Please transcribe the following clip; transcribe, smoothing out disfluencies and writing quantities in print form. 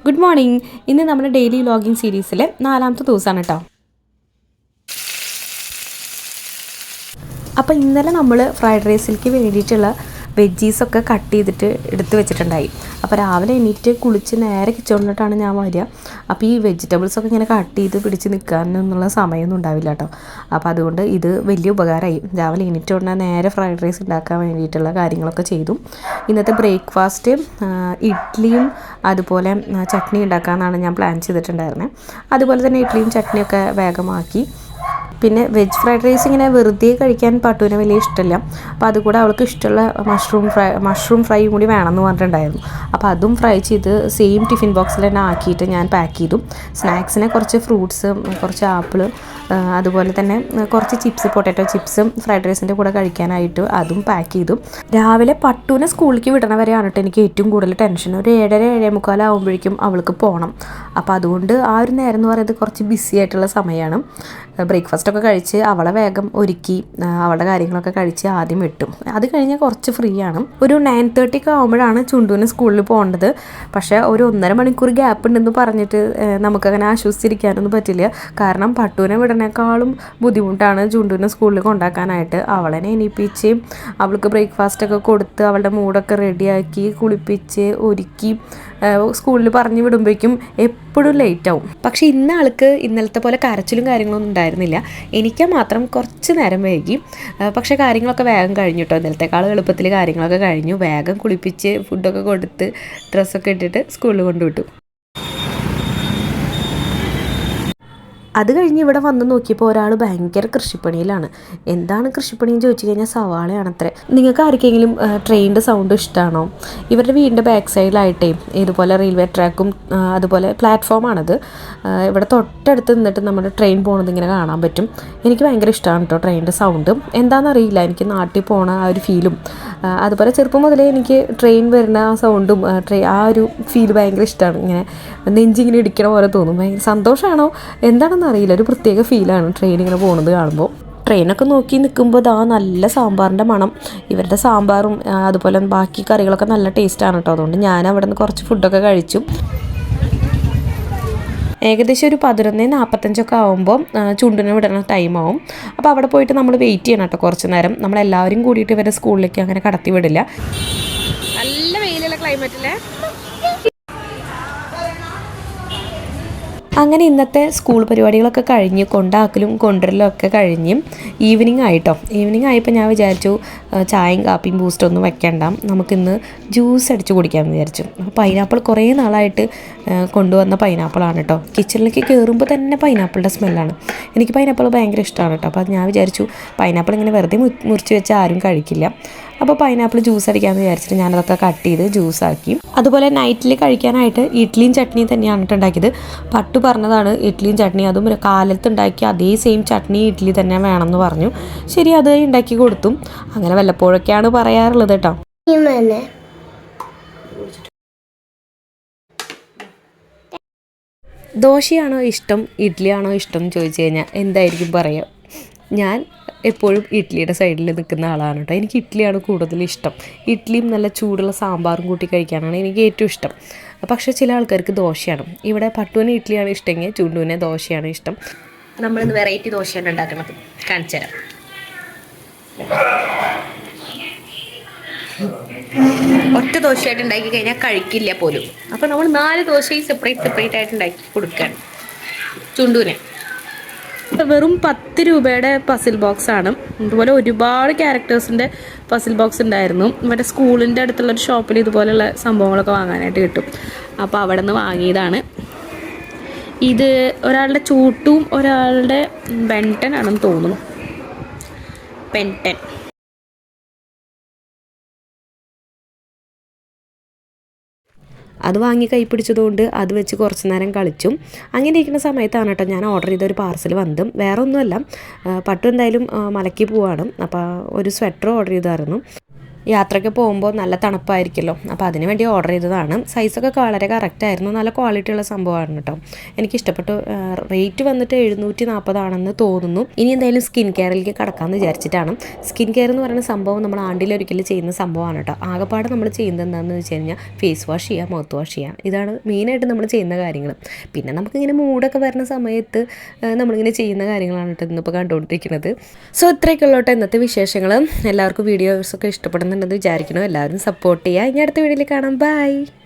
Good morning. ഇന്ന് നമ്മുടെ daily vlogging സീരീസിലെ 4ാമത്തെ ദിവസമാണ് കേട്ടോ. അപ്പോൾ ഇന്നലെ നമ്മൾ ഫ്രൈഡ് റൈസിലേക്ക് വേണ്ടിയിട്ടുള്ള വെജീസൊക്കെ കട്ട് ചെയ്തിട്ട് എടുത്ത് വെച്ചിട്ടുണ്ടായി. അപ്പോൾ രാവിലെ എണീറ്റ് കുളിച്ച് നേരെ കിച്ചണിലോട്ടാണ് ഞാൻ വരിക. അപ്പോൾ ഈ വെജിറ്റബിൾസൊക്കെ ഇങ്ങനെ കട്ട് ചെയ്ത് പിടിച്ച് നിൽക്കാനൊന്നുള്ള സമയമൊന്നും ഉണ്ടാവില്ല കേട്ടോ. അപ്പോൾ അതുകൊണ്ട് ഇത് വലിയ ഉപകാരമായി. രാവിലെ എണീറ്റ് ഉടനെ നേരെ ഫ്രൈഡ് റൈസ് ഉണ്ടാക്കാൻ വേണ്ടിയിട്ടുള്ള കാര്യങ്ങളൊക്കെ ചെയ്തു. ഇന്നത്തെ ബ്രേക്ക്ഫാസ്റ്റ് ഇഡ്ഡലിയും അതുപോലെ ചട്നി ഉണ്ടാക്കാമെന്നാണ് ഞാൻ പ്ലാൻ ചെയ്തിട്ടുണ്ടായിരുന്നത്. അതുപോലെ തന്നെ ഇഡ്ഡലിയും ചട്നിയൊക്കെ വേഗമാക്കി. പിന്നെ വെജ് ഫ്രൈഡ് റൈസ് ഇങ്ങനെ വെറുതെ കഴിക്കാൻ പട്ടുവിന് വലിയ ഇഷ്ടമില്ല. അപ്പോൾ അതുകൂടെ അവൾക്ക് ഇഷ്ടമുള്ള മഷ്റൂം ഫ്രൈയും കൂടി വേണമെന്ന് പറഞ്ഞിട്ടുണ്ടായിരുന്നു. അപ്പോൾ അതും ഫ്രൈ ചെയ്ത് സെയിം ടിഫിൻ ബോക്സിൽ തന്നെ ആക്കിയിട്ട് ഞാൻ പാക്ക് ചെയ്തു. സ്നാക്സിന് കുറച്ച് ഫ്രൂട്ട്സ്, കുറച്ച് ആപ്പിൾ, അതുപോലെ തന്നെ കുറച്ച് ചിപ്സ്, പൊട്ടാറ്റോ ചിപ്സും ഫ്രൈഡ് റൈസിൻ്റെ കൂടെ കഴിക്കാനായിട്ട് അതും പാക്ക് ചെയ്തു. രാവിലെ പട്ടുവിനെ സ്കൂളിലേക്ക് വിടണ വരെയാണ് കേട്ടോ എനിക്ക് ഏറ്റവും കൂടുതൽ ടെൻഷൻ. ഒരു 7:30-7:45 ആകുമ്പോഴേക്കും അവൾക്ക് പോകണം. അപ്പോൾ അതുകൊണ്ട് ആ ഒരു നേരം എന്ന് പറയുന്നത് കുറച്ച് ബിസി ആയിട്ടുള്ള സമയമാണ്. ബ്രേക്ക്ഫാസ്റ്റൊക്കെ കഴിച്ച് അവളെ വേഗം ഒരുക്കി അവളുടെ കാര്യങ്ങളൊക്കെ കഴിച്ച് ആദ്യം വിട്ടു. അത് കഴിഞ്ഞാൽ കുറച്ച് ഫ്രീ ആണ്. ഒരു 9:30 ഒക്കെ ആകുമ്പോഴാണ് ചുണ്ടുവിന് സ്കൂളിൽ പോകേണ്ടത്. പക്ഷേ ഒരു 1.5 മണിക്കൂർ ഗ്യാപ്പ് ഉണ്ടെന്ന് പറഞ്ഞിട്ട് നമുക്കങ്ങനെ ആശ്വസിച്ചിരിക്കാനൊന്നും പറ്റില്ല. കാരണം പട്ടുവിനെ വിടണേക്കാളും ബുദ്ധിമുട്ടാണ് ചുണ്ടുവിനെ സ്കൂളിൽ കൊണ്ടാക്കാനായിട്ട്. അവളെ എണീപ്പിച്ച് അവൾക്ക് ബ്രേക്ക്ഫാസ്റ്റൊക്കെ കൊടുത്ത് അവളുടെ മൂഡൊക്കെ റെഡിയാക്കി കുളിപ്പിച്ച് ഒരുക്കി സ്കൂളിൽ പറഞ്ഞു വിടുമ്പോഴേക്കും എപ്പോഴും ലേറ്റ് ആവും. പക്ഷേ ഇന്ന ആൾക്ക് ഇന്നലത്തെ പോലെ കരച്ചിലും കാര്യങ്ങളൊന്നും ഉണ്ടായിരുന്നില്ല. എനിക്ക് മാത്രം കുറച്ച് നേരം വൈകി. പക്ഷേ കാര്യങ്ങളൊക്കെ വേഗം കഴിഞ്ഞു കേട്ടോ. ഇന്നലത്തെക്കാളും എളുപ്പത്തിൽ കാര്യങ്ങളൊക്കെ കഴിഞ്ഞു. വേഗം കുളിപ്പിച്ച് ഫുഡൊക്കെ കൊടുത്ത് ഡ്രസ്സൊക്കെ ഇട്ടിട്ട് സ്കൂളിൽ കൊണ്ടുവിട്ടു. അത് കഴിഞ്ഞ് ഇവിടെ വന്ന് നോക്കിയപ്പോൾ ഒരാൾ ഭയങ്കര കൃഷിപ്പണിയിലാണ്. എന്താണ് കൃഷിപ്പണിയെന്ന് ചോദിച്ചു കഴിഞ്ഞാൽ സവാളയാണത്രേ. നിങ്ങൾക്ക് ആർക്കെങ്കിലും ട്രെയിനിൻ്റെ സൗണ്ട് ഇഷ്ടമാണോ? ഇവരുടെ വീടിൻ്റെ ബാക്ക് സൈഡിലായിട്ടേ ഇതുപോലെ റെയിൽവേ ട്രാക്കും അതുപോലെ പ്ലാറ്റ്ഫോമാണത്. ഇവിടെ തൊട്ടടുത്ത് നിന്നിട്ട് നമ്മുടെ ട്രെയിൻ പോകുന്നത് ഇങ്ങനെ കാണാൻ പറ്റും. എനിക്ക് ഭയങ്കര ഇഷ്ടമാണ് കേട്ടോ ട്രെയിനിൻ്റെ സൗണ്ട്. എന്താണെന്നറിയില്ല, എനിക്ക് നാട്ടിൽ പോകണ ആ ഒരു ഫീലും അതുപോലെ ചെറുപ്പം മുതലേ എനിക്ക് ട്രെയിൻ വരുന്ന ആ സൗണ്ടും ആ ഒരു ഫീൽ ഭയങ്കര ഇഷ്ടമാണ്. ഇങ്ങനെ നെഞ്ചിങ്ങനെ ഇടിക്കണ പോലെ തോന്നും. ഭയങ്കര സന്തോഷമാണോ എന്താണെന്ന് അറിയില്ല, ഒരു പ്രത്യേക ഫീലാണ് ട്രെയിൻ ഇങ്ങനെ പോകുന്നത് കാണുമ്പോൾ. ട്രെയിനൊക്കെ നോക്കി നിൽക്കുമ്പോൾ നല്ല സാമ്പാറിൻ്റെ മണം. ഇവരുടെ സാമ്പാറും അതുപോലെ ബാക്കി കറികളൊക്കെ നല്ല ടേസ്റ്റാണ് കേട്ടോ. അതുകൊണ്ട് ഞാൻ അവിടെ നിന്ന് കുറച്ച് ഫുഡൊക്കെ കഴിച്ചു. ഏകദേശം ഒരു 11:45 ആകുമ്പോൾ ചുണ്ടിനെ വിടുന്ന ടൈമാവും. അപ്പോൾ അവിടെ പോയിട്ട് നമ്മൾ വെയിറ്റ് ചെയ്യണം കേട്ടോ കുറച്ച് നേരം. നമ്മളെല്ലാവരും കൂടിയിട്ട് ഇവരുടെ സ്കൂളിലേക്ക് അങ്ങനെ കടത്തി വിടില്ല. നല്ല വെയിലുള്ള ക്ലൈമറ്റിലെ അങ്ങനെ ഇന്നത്തെ സ്കൂൾ പരിപാടികളൊക്കെ കഴിഞ്ഞ് കൊണ്ടാക്കലും കൊണ്ടുവരലും ഒക്കെ കഴിഞ്ഞ് ഈവനിങ് ആയിട്ടോ. ഈവനിങ് ആയപ്പോൾ ഞാൻ വിചാരിച്ചു ചായയും കാപ്പിയും ബൂസ്റ്റൊന്നും വെക്കണ്ട, നമുക്കിന്ന് ജ്യൂസ് അടിച്ച് കുടിക്കാമെന്ന് വിചാരിച്ചു. അപ്പോൾ പൈനാപ്പിൾ കുറേ നാളായിട്ട് കൊണ്ടുവന്ന പൈനാപ്പിളാണ് കേട്ടോ. കിച്ചണിലേക്ക് കയറുമ്പോൾ തന്നെ പൈനാപ്പിളിൻ്റെ സ്മെല്ലാണ്. എനിക്ക് പൈനാപ്പിൾ ഭയങ്കര ഇഷ്ടമാണ് കേട്ടോ. അപ്പോൾ അത് ഞാൻ വിചാരിച്ചു പൈനാപ്പിൾ ഇങ്ങനെ വെറുതെ മുറിച്ച് വെച്ചാൽ ആരും കഴിക്കില്ല. അപ്പോൾ പൈനാപ്പിൾ ജ്യൂസ് അടിക്കാമെന്ന് വിചാരിച്ചിട്ട് ഞാനതൊക്കെ കട്ട് ചെയ്ത് ജ്യൂസാക്കി. അതുപോലെ നൈറ്റിൽ കഴിക്കാനായിട്ട് ഇഡ്ഡലിയും ചട്നിയും തന്നെയാണ് ഉണ്ടാക്കിയത്. പട്ടു പറഞ്ഞതാണ് ഇഡ്ഡലിയും ചട്നി, അതും കാലത്ത് ഉണ്ടാക്കി അതേ സെയിം ചട്നി ഇഡ്ഡലി തന്നെ വേണമെന്ന് പറഞ്ഞു. ശരി, അത് ഉണ്ടാക്കി കൊടുത്തു. അങ്ങനെ വല്ലപ്പോഴൊക്കെയാണ് പറയാറുള്ളത് കേട്ടോ. ദോശയാണോ ഇഷ്ടം ഇഡ്ഡലിയാണോ ഇഷ്ടം എന്ന് ചോദിച്ചു കഴിഞ്ഞാൽ എന്തായിരിക്കും പറയുക? ഞാൻ എപ്പോഴും ഇഡ്ഡലിയുടെ സൈഡിൽ നിൽക്കുന്ന ആളാണ് കേട്ടോ. എനിക്ക് ഇഡ്ഡലിയാണ് കൂടുതൽ ഇഷ്ടം. ഇഡ്ഡലിയും നല്ല ചൂടുള്ള സാമ്പാറും കൂട്ടി കഴിക്കാനാണ് എനിക്ക് ഏറ്റവും ഇഷ്ടം. പക്ഷേ ചില ആൾക്കാർക്ക് ദോശയാണ്. ഇവിടെ പട്ടുവിന് ഇഡ്ഡലിയാണ് ഇഷ്ടമെങ്കിൽ ചുണ്ടുവിനെ ദോശയാണ് ഇഷ്ടം. നമ്മളിന്ന് വെറൈറ്റി ദോശയാണ് ഉണ്ടാക്കുന്നത്, കാണിച്ചു തരാം. ഒറ്റ ദോശയായിട്ട് ഉണ്ടാക്കി കഴിഞ്ഞാൽ കഴിക്കില്ല പോലും. അപ്പോൾ നമ്മൾ 4 ദോശയും സെപ്പറേറ്റ് ആയിട്ട് ഉണ്ടാക്കി കൊടുക്കുകയാണ് ചുണ്ടുവിനെ. വെറും 10 രൂപയുടെ പസിൽ ബോക്സാണ്. ഇതുപോലെ ഒരുപാട് ക്യാരക്ടേഴ്സിൻ്റെ പസിൽ ബോക്സ് ഉണ്ടായിരുന്നു. ഇവിടെ സ്കൂളിൻ്റെ അടുത്തുള്ളൊരു ഷോപ്പിൽ ഇതുപോലെയുള്ള സംഭവങ്ങളൊക്കെ വാങ്ങാനായിട്ട് കിട്ടും. അപ്പോൾ അവിടെ നിന്ന് വാങ്ങിയതാണ്. ഇത് ഒരാളുടെ ചൂട്ടും ഒരാളുടെ ബെൻടൻ ആണെന്ന് തോന്നുന്നു. പെൻടൻ. അത് വാങ്ങി കൈ പിടിച്ചതുകൊണ്ട് അത് വെച്ച് കുറച്ച് നേരം കളിച്ചു. അങ്ങനെ ഇരിക്കുന്ന സമയത്താണ് കേട്ടോ ഞാൻ ഓർഡർ ചെയ്ത ഒരു പാർസൽ വന്നതും. വേറെ ഒന്നുമല്ല, പട്ടു എന്തായാലും മലയ്ക്ക് പോവാണ്. അപ്പോൾ ഒരു സ്വെറ്റർ ഓർഡർ ചെയ്തായിരുന്നു. യാത്രയ്ക്ക് പോകുമ്പോൾ നല്ല തണുപ്പായിരിക്കുമല്ലോ, അപ്പോൾ അതിന് വേണ്ടി ഓർഡർ ചെയ്തതാണ്. സൈസൊക്കെ വളരെ കറക്റ്റായിരുന്നു, നല്ല ക്വാളിറ്റിയുള്ള സംഭവമാണ് കേട്ടോ, എനിക്കിഷ്ടപ്പെട്ടു. റേറ്റ് വന്നിട്ട് 740 ആണെന്ന് തോന്നുന്നു. ഇനി എന്തായാലും സ്കിൻ കെയറിലേക്ക് കടക്കാമെന്ന് വിചാരിച്ചിട്ടാണ്. സ്കിൻ കെയർ എന്ന് പറയുന്ന സംഭവം നമ്മൾ ആണ്ടിലൊരിക്കലും ചെയ്യുന്ന സംഭവമാണ് കേട്ടോ. ആകെപ്പാടെ നമ്മൾ ചെയ്യുന്നത് എന്താണെന്ന് വെച്ച് കഴിഞ്ഞാൽ ഫേസ് വാഷ് ചെയ്യുക, മൗത്ത് വാഷ് ചെയ്യുക, ഇതാണ് മെയിനായിട്ട് നമ്മൾ ചെയ്യുന്ന കാര്യങ്ങൾ. പിന്നെ നമുക്കിങ്ങനെ മൂഡൊക്കെ വരുന്ന സമയത്ത് നമ്മളിങ്ങനെ ചെയ്യുന്ന കാര്യങ്ങളാണ് കേട്ടോ ഇന്നിപ്പോൾ കണ്ടുകൊണ്ടിരിക്കുന്നത്. സോ ഇത്രയൊക്കെ ഉള്ളൂ കേട്ടോ ഇന്നത്തെ വിശേഷങ്ങൾ. എല്ലാവർക്കും വീഡിയോസൊക്കെ ഇഷ്ടപ്പെടുന്നുണ്ടെന്ന് വിചാരിക്കണം. എല്ലാവരും സപ്പോർട്ട് ചെയ്യുക. ഇനി അടുത്ത വീഡിയോയിൽ കാണാം. ബൈ.